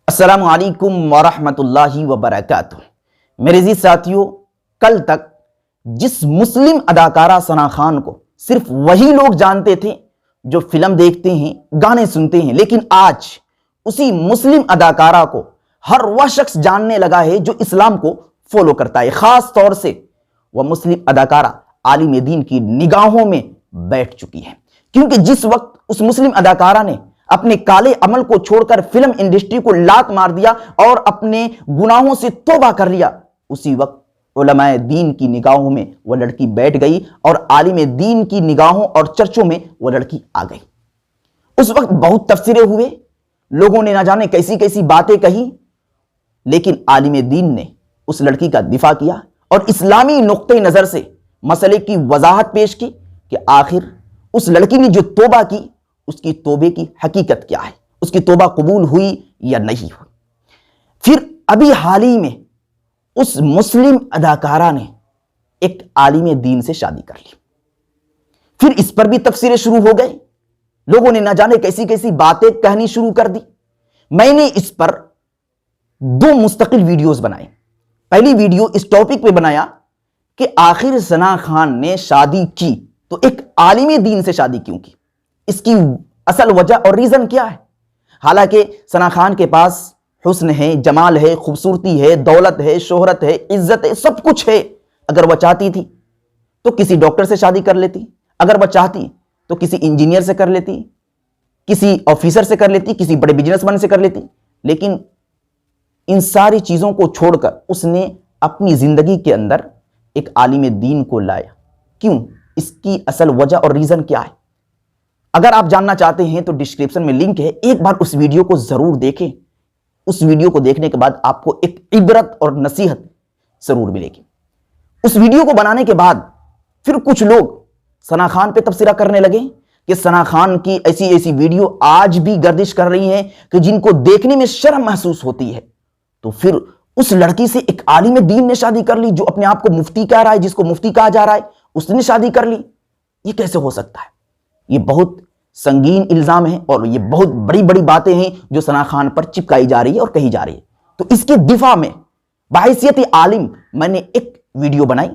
السلام علیکم ورحمۃ اللہ وبرکاتہ۔ میرے عزیز ساتھیوں، کل تک جس مسلم اداکارہ ثنا خان کو صرف وہی لوگ جانتے تھے جو فلم دیکھتے ہیں، گانے سنتے ہیں، لیکن آج اسی مسلم اداکارہ کو ہر وہ شخص جاننے لگا ہے جو اسلام کو فالو کرتا ہے۔ خاص طور سے وہ مسلم اداکارہ عالم دین کی نگاہوں میں بیٹھ چکی ہے، کیونکہ جس وقت اس مسلم اداکارہ نے اپنے کالے عمل کو چھوڑ کر فلم انڈسٹری کو لات مار دیا اور اپنے گناہوں سے توبہ کر لیا، اسی وقت علماء دین کی نگاہوں میں وہ لڑکی بیٹھ گئی اور عالم دین کی نگاہوں اور چرچوں میں وہ لڑکی آ گئی۔ اس وقت بہت تبصرے ہوئے، لوگوں نے نہ جانے کیسی کیسی باتیں کہی، لیکن عالم دین نے اس لڑکی کا دفاع کیا اور اسلامی نقطۂ نظر سے مسئلے کی وضاحت پیش کی کہ آخر اس لڑکی نے جو توبہ کی، اس کی توبے کی حقیقت کیا ہے، اس کی توبہ قبول ہوئی یا نہیں ہوئی۔ پھر ابھی حال ہی میں اس مسلم اداکارہ نے ایک عالم دین سے شادی کر لی، پھر اس پر بھی تفسیریں شروع ہو گئے، لوگوں نے نہ جانے کیسی کیسی باتیں کہنی شروع کر دی۔ میں نے اس پر 2 مستقل ویڈیوز بنائے۔ پہلی ویڈیو اس ٹاپک پہ بنایا کہ آخر ثنا خان نے شادی کی تو ایک عالم دین سے شادی کیوں کی، اس کی اصل وجہ اور ریزن کیا ہے۔ حالانکہ ثنا خان کے پاس حسن ہے، جمال ہے، خوبصورتی ہے، دولت ہے، شہرت ہے، عزت ہے، سب کچھ ہے۔ اگر وہ چاہتی تھی تو کسی ڈاکٹر سے شادی کر لیتی، اگر وہ چاہتی تو کسی انجینئر سے کر لیتی، کسی آفیسر سے کر لیتی، کسی بڑے بزنس مین سے کر لیتی، لیکن ان ساری چیزوں کو چھوڑ کر اس نے اپنی زندگی کے اندر ایک عالم دین کو لایا۔ کیوں؟ اس کی اصل وجہ اور ریزن کیا ہے؟ اگر آپ جاننا چاہتے ہیں تو ڈسکرپشن میں لنک ہے، ایک بار اس ویڈیو کو ضرور دیکھیں۔ اس ویڈیو کو دیکھنے کے بعد آپ کو ایک عبرت اور نصیحت ضرور ملے گی۔ اس ویڈیو کو بنانے کے بعد پھر کچھ لوگ ثنا خان پہ تبصرہ کرنے لگے کہ ثنا خان کی ایسی ایسی ویڈیو آج بھی گردش کر رہی ہیں کہ جن کو دیکھنے میں شرم محسوس ہوتی ہے۔ تو پھر اس لڑکی سے ایک عالم دین نے شادی کر لی جو اپنے آپ کو مفتی کہہ رہا ہے، جس کو مفتی کہا جا رہا ہے، اس نے شادی کر لی۔ یہ کیسے ہو سکتا ہے؟ یہ بہت سنگین الزام ہے اور یہ بہت بڑی بڑی باتیں ہیں جو ثنا خان پر چپکائی جا رہی ہے اور کہی جا رہی ہے۔ تو اس کے دفاع میں بحیثیت عالم میں نے ایک ویڈیو بنائی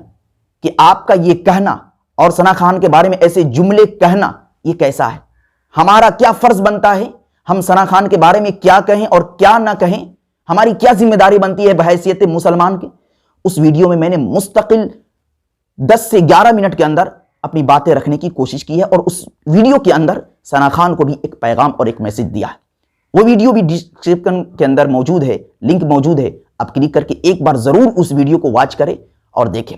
کہ آپ کا یہ کہنا اور ثنا خان کے بارے میں ایسے جملے کہنا یہ کیسا ہے، ہمارا کیا فرض بنتا ہے، ہم ثنا خان کے بارے میں کیا کہیں اور کیا نہ کہیں، ہماری کیا ذمہ داری بنتی ہے بحیثیت مسلمان کی۔ اس ویڈیو میں نے مستقل 10 سے 11 منٹ کے اندر اپنی باتیں رکھنے کی کوشش کی ہے اور اس ویڈیو کے اندر ثنا خان کو بھی ایک پیغام اور ایک میسج دیا ہے۔ وہ ویڈیو بھی ڈسکرپشن کے اندر موجود ہے، لنک موجود ہے، آپ کلک کر کے ایک بار ضرور اس ویڈیو کو واچ کریں اور دیکھیں۔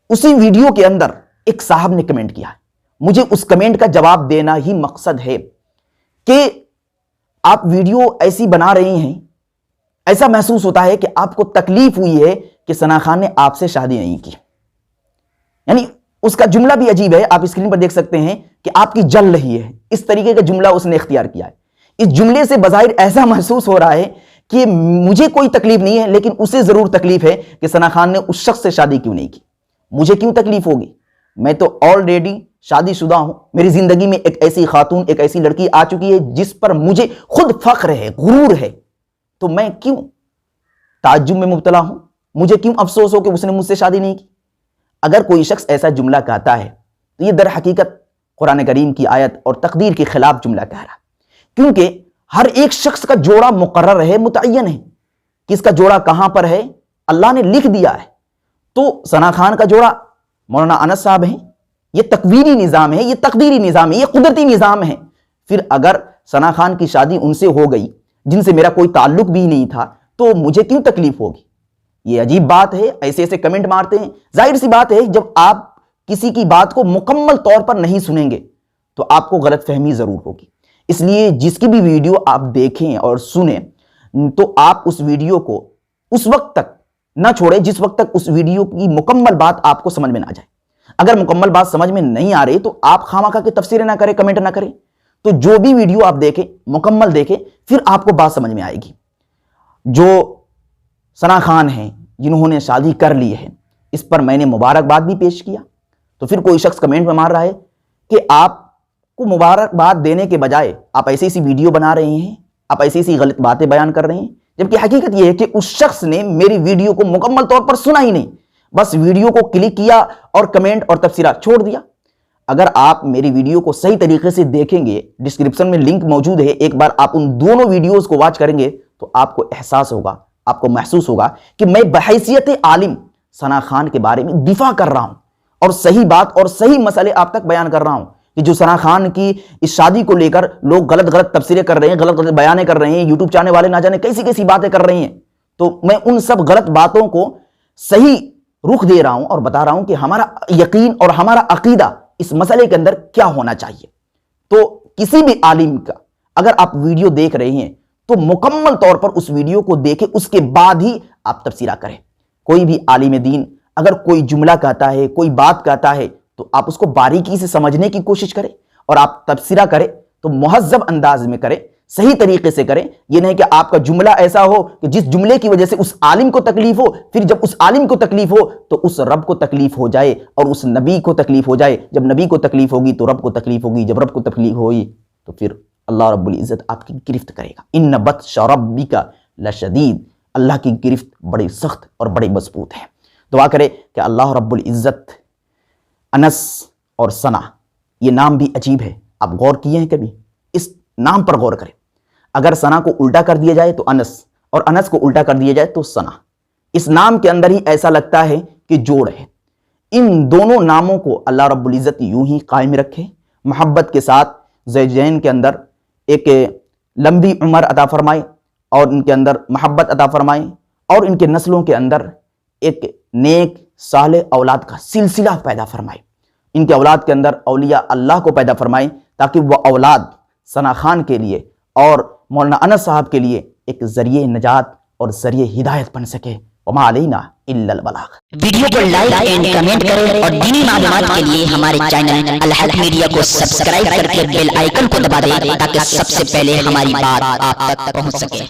اسی ویڈیو کے اندر ایک صاحب نے کمنٹ کیا ہے، مجھے اس کمنٹ کا جواب دینا ہی مقصد ہے کہ آپ ویڈیو ایسی بنا رہے ہیں، ایسا محسوس ہوتا ہے کہ آپ کو تکلیف ہوئی ہے کہ ثنا خان نے آپ سے شادی نہیں کی۔ یعنی اس کا جملہ بھی عجیب ہے، آپ اسکرین پر دیکھ سکتے ہیں کہ آپ کی جل رہی ہے، اس طریقے کا جملہ اس نے اختیار کیا ہے۔ اس جملے سے بظاہر ایسا محسوس ہو رہا ہے کہ مجھے کوئی تکلیف نہیں ہے، لیکن اسے ضرور تکلیف ہے کہ ثنا خان نے اس شخص سے شادی کیوں نہیں کی۔ مجھے کیوں تکلیف ہوگی؟ میں تو آلریڈی شادی شدہ ہوں، میری زندگی میں ایک ایسی خاتون، ایک ایسی لڑکی آ چکی ہے جس پر مجھے خود فخر ہے، غرور ہے، تو میں کیوں تعجب میں مبتلا ہوں؟ مجھے کیوں افسوس ہو کہ اس نے مجھ سے شادی نہیں کی؟ اگر کوئی شخص ایسا جملہ کہتا ہے تو یہ در حقیقت قرآن کریم کی آیت اور تقدیر کے خلاف جملہ کہہ رہا ہے، کیونکہ ہر ایک شخص کا جوڑا مقرر ہے، متعین ہے، کس کا جوڑا کہاں پر ہے اللہ نے لکھ دیا ہے۔ تو ثنا خان کا جوڑا مولانا انس صاحب ہیں، یہ تقویری نظام ہے، یہ تقدیری نظام ہے، یہ قدرتی نظام ہے۔ پھر اگر ثنا خان کی شادی ان سے ہو گئی جن سے میرا کوئی تعلق بھی نہیں تھا تو مجھے کیوں تکلیف ہوگی؟ یہ عجیب بات ہے، ایسے ایسے کمنٹ مارتے ہیں۔ ظاہر سی بات ہے جب آپ کسی کی بات کو مکمل طور پر نہیں سنیں گے تو آپ کو غلط فہمی ضرور ہوگی۔ اس لیے جس کی بھی ویڈیو آپ دیکھیں اور سنیں تو آپ اس ویڈیو کو اس وقت تک نہ چھوڑیں جس وقت تک اس ویڈیو کی مکمل بات آپ کو سمجھ میں نہ جائے۔ اگر مکمل بات سمجھ میں نہیں آ رہی تو آپ خواہ کے تفسیریں نہ کریں، کمنٹ نہ کریں۔ تو جو بھی ویڈیو آپ دیکھیں مکمل دیکھیں، پھر آپ کو بات سمجھ میں آئے گی۔ جو ثنا خان ہیں جنہوں نے شادی کر لی ہے، اس پر میں نے مبارکباد بھی پیش کیا، تو پھر کوئی شخص کمنٹ میں مار رہا ہے کہ آپ کو مبارکباد دینے کے بجائے آپ ایسی ویڈیو بنا رہے ہیں، آپ ایسی ایسی غلط باتیں بیان کر رہے ہیں، جبکہ حقیقت یہ ہے کہ اس شخص نے میری ویڈیو کو مکمل طور پر سنا ہی نہیں، بس ویڈیو کو کلک کیا اور کمنٹ اور تبصرہ چھوڑ دیا۔ اگر آپ میری ویڈیو کو صحیح طریقے سے دیکھیں گے، ڈسکرپشن میں لنک موجود ہے، ایک بار آپ ان دونوں ویڈیوز کو واچ کریں گے تو آپ کو احساس ہوگا، آپ کو محسوس ہوگا کہ میں بحیثیت عالم ثنا خان کے بارے میں دفاع کر رہا ہوں اور صحیح بات اور صحیح مسئلے آپ تک بیان کر رہا ہوں کہ جو ثنا خان کی اس شادی کو لے کر لوگ غلط تبصرے کر رہے ہیں، غلط بیانے کر رہے ہیں، یوٹیوب چاہنے والے نہ جانے کیسی کیسی باتیں کر رہے ہیں، تو میں ان سب غلط باتوں کو صحیح رخ دے رہا ہوں اور بتا رہا ہوں کہ ہمارا یقین اور ہمارا عقیدہ اس مسئلے کے اندر کیا ہونا چاہیے۔ تو کسی بھی عالم کا اگر آپ ویڈیو دیکھ رہے ہیں تو مکمل طور پر اس ویڈیو کو دیکھیں، اس کے بعد ہی آپ تبصرہ کریں۔ کوئی بھی عالم دین اگر کوئی جملہ کہتا ہے، کوئی بات کہتا ہے، تو آپ اس کو باریکی سے سمجھنے کی کوشش کریں اور آپ تبصرہ کریں تو مہذب انداز میں کریں، صحیح طریقے سے کریں۔ یہ نہیں کہ آپ کا جملہ ایسا ہو کہ جس جملے کی وجہ سے اس عالم کو تکلیف ہو، پھر جب اس عالم کو تکلیف ہو تو اس رب کو تکلیف ہو جائے اور اس نبی کو تکلیف ہو جائے۔ جب نبی کو تکلیف ہوگی تو رب کو تکلیف ہوگی، جب رب کو تکلیف ہوگی تو پھر اللہ رب العزت آپ کی گرفت کرے گا۔ ان بطش ربک لشدید، اللہ کی گرفت بڑی سخت اور بڑی مضبوط ہے۔ دعا کرے کہ اللہ رب العزت انس اور ثنا، یہ نام بھی عجیب ہے، آپ غور کیے ہیں کبھی؟ اس نام پر غور کریں۔ اگر ثنا کو الٹا کر دیا جائے تو انس، اور انس کو الٹا کر دیا جائے تو ثنا، اس نام کے اندر ہی ایسا لگتا ہے کہ جوڑ ہے۔ ان دونوں ناموں کو اللہ رب العزت یوں ہی قائم رکھے، محبت کے ساتھ زوجین کے اندر ایک لمبی عمر عطا فرمائے اور ان کے اندر محبت عطا فرمائے اور ان کے نسلوں کے اندر ایک نیک صالح اولاد کا سلسلہ پیدا فرمائے، ان کے اولاد کے اندر اولیاء اللہ کو پیدا فرمائے تاکہ وہ اولاد ثنا خان کے لیے اور مولانا انس صاحب کے لیے ایک ذریعہ نجات اور ذریعہ ہدایت بن سکے۔ وما علینا الا البلاغ۔ ویڈیو کو لائک اینڈ کمنٹ کریں اور دینی معلومات کے لیے ہمارے چینل الحق میڈیا کو سبسکرائب کر کے بیل آئیکن کو دبا دیں تاکہ سب سے پہلے ہماری بات آپ تک پہنچ سکے۔